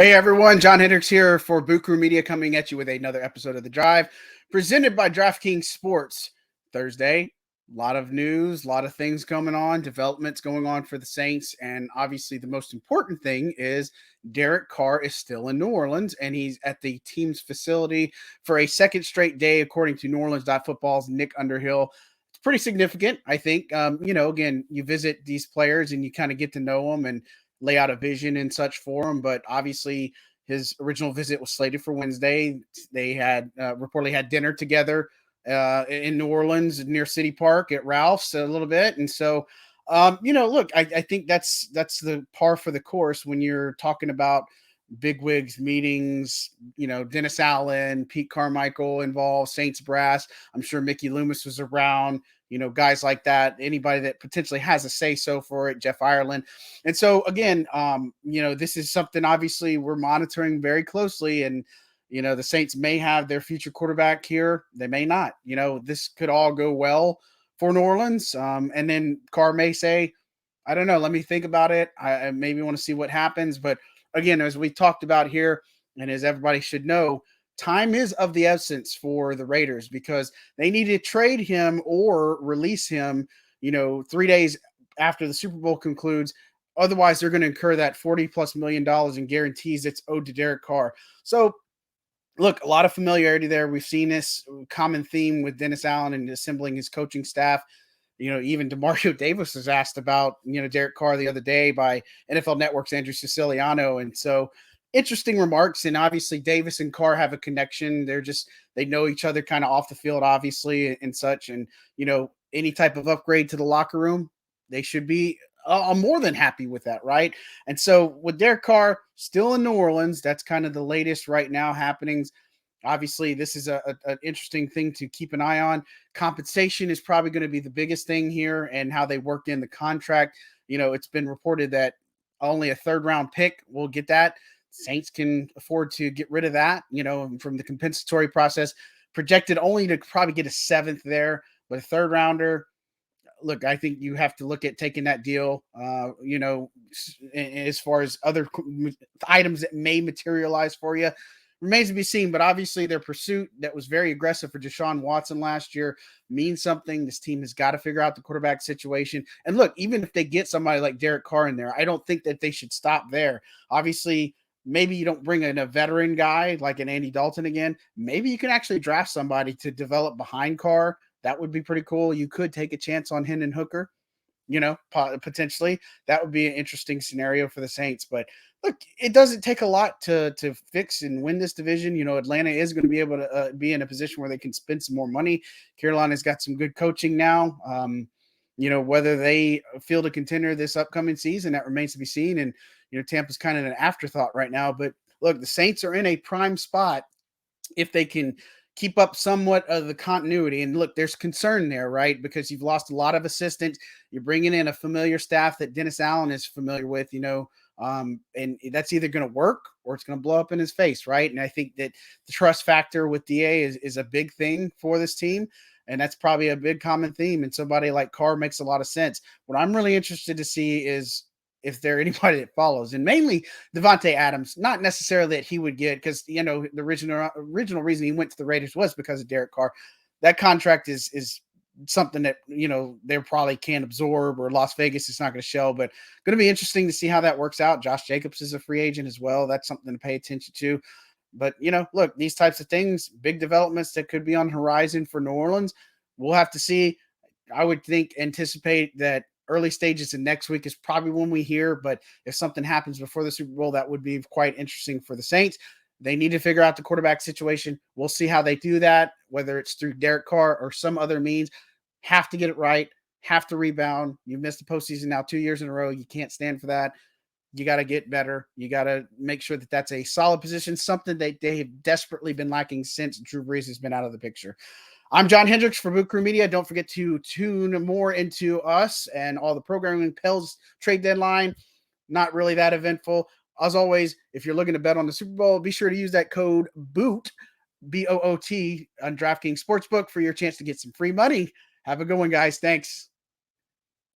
Hey everyone, John Hendricks here for Boot Crew Media coming at you with another episode of The Drive presented by DraftKings Sports. Thursday, a lot of news, a lot of things coming on, developments going on for the Saints, and obviously the most important thing is Derek Carr is still in New Orleans and he's at the team's facility for a second straight day, according to New Orleans Football's Nick Underhill. It's pretty significant, I think. Again, you visit these players and you kind of get to know them and lay out a vision and such for him. But obviously, his original visit was slated for Wednesday. They had reportedly had dinner together in New Orleans near City Park at Ralph's a little bit, and so. Look, I think that's the par for the course when you're talking about bigwigs meetings. Dennis Allen, Pete Carmichael involved, Saints brass. I'm sure Mickey Loomis was around. Guys like that, anybody that potentially has a say so for it, Jeff Ireland. And so again, this is something obviously we're monitoring very closely. And, the Saints may have their future quarterback here. They may not. This could all go well for New Orleans. And then Carr may say, I don't know, let me think about it. I maybe want to see what happens. But again, as we talked about here, and as everybody should know, time is of the essence for the Raiders because they need to trade him or release him, 3 days after the Super Bowl concludes. Otherwise, they're going to incur that $40+ million in guarantees that's owed to Derek Carr. So, look, a lot of familiarity there. We've seen this common theme with Dennis Allen and assembling his coaching staff. Even DeMario Davis was asked about, Derek Carr the other day by NFL Network's Andrew Siciliano. And so interesting remarks. And obviously Davis and Carr have a connection. They know each other kind of off the field, obviously, and such. And, any type of upgrade to the locker room, they should be more than happy with that, right? And so with Derek Carr still in New Orleans, that's kind of the latest right now happenings. Obviously, this is an interesting thing to keep an eye on. Compensation is probably going to be the biggest thing here and how they worked in the contract. It's been reported that only a third-round pick will get that. Saints can afford to get rid of that, from the compensatory process. Projected only to probably get a seventh there, but a third-rounder, look, I think you have to look at taking that deal, as far as other items that may materialize for you. Remains to be seen, but obviously their pursuit that was very aggressive for Deshaun Watson last year means something. This team has got to figure out the quarterback situation. And look, even if they get somebody like Derek Carr in there, I don't think that they should stop there. Obviously, maybe you don't bring in a veteran guy like an Andy Dalton again. Maybe you can actually draft somebody to develop behind Carr. That would be pretty cool. You could take a chance on Hendon Hooker, potentially. That would be an interesting scenario for the Saints. But look, it doesn't take a lot to fix and win this division. Atlanta is going to be able to be in a position where they can spend some more money. Carolina's got some good coaching now. Whether they field a contender this upcoming season, that remains to be seen. And, Tampa's kind of an afterthought right now. But look, the Saints are in a prime spot if they can keep up somewhat of the continuity. And look, there's concern there, right? Because you've lost a lot of assistants. You're bringing in a familiar staff that Dennis Allen is familiar with, and that's either going to work or it's going to blow up in his face, right? And I think that the trust factor with DA is a big thing for this team. And that's probably a big common theme. And somebody like Carr makes a lot of sense. What I'm really interested to see is if there anybody that follows, and mainly Devontae Adams, not necessarily that he would get, because the original reason he went to the Raiders was because of Derek Carr. That contract is something that they probably can't absorb, or Las Vegas is not going to show. But going to be interesting to see how that works out. Josh Jacobs is a free agent as well. That's something to pay attention to. But look, these types of things, big developments that could be on the horizon for New Orleans. We'll have to see. I would anticipate that early stages of next week is probably when we hear, but if something happens before the Super Bowl, that would be quite interesting for the Saints. They need to figure out the quarterback situation. We'll see how they do that, whether it's through Derek Carr or some other means. Have to get it right, have to rebound. You've missed the postseason now 2 years in a row. You can't stand for that. You got to get better. You got to make sure that that's a solid position, something that they have desperately been lacking since Drew Brees has been out of the picture. I'm John Hendricks for Boot Crew Media. Don't forget to tune more into us and all the programming. Pels trade deadline, not really that eventful. As always, if you're looking to bet on the Super Bowl, be sure to use that code BOOT, BOOT, on DraftKings Sportsbook for your chance to get some free money. Have a good one, guys. Thanks.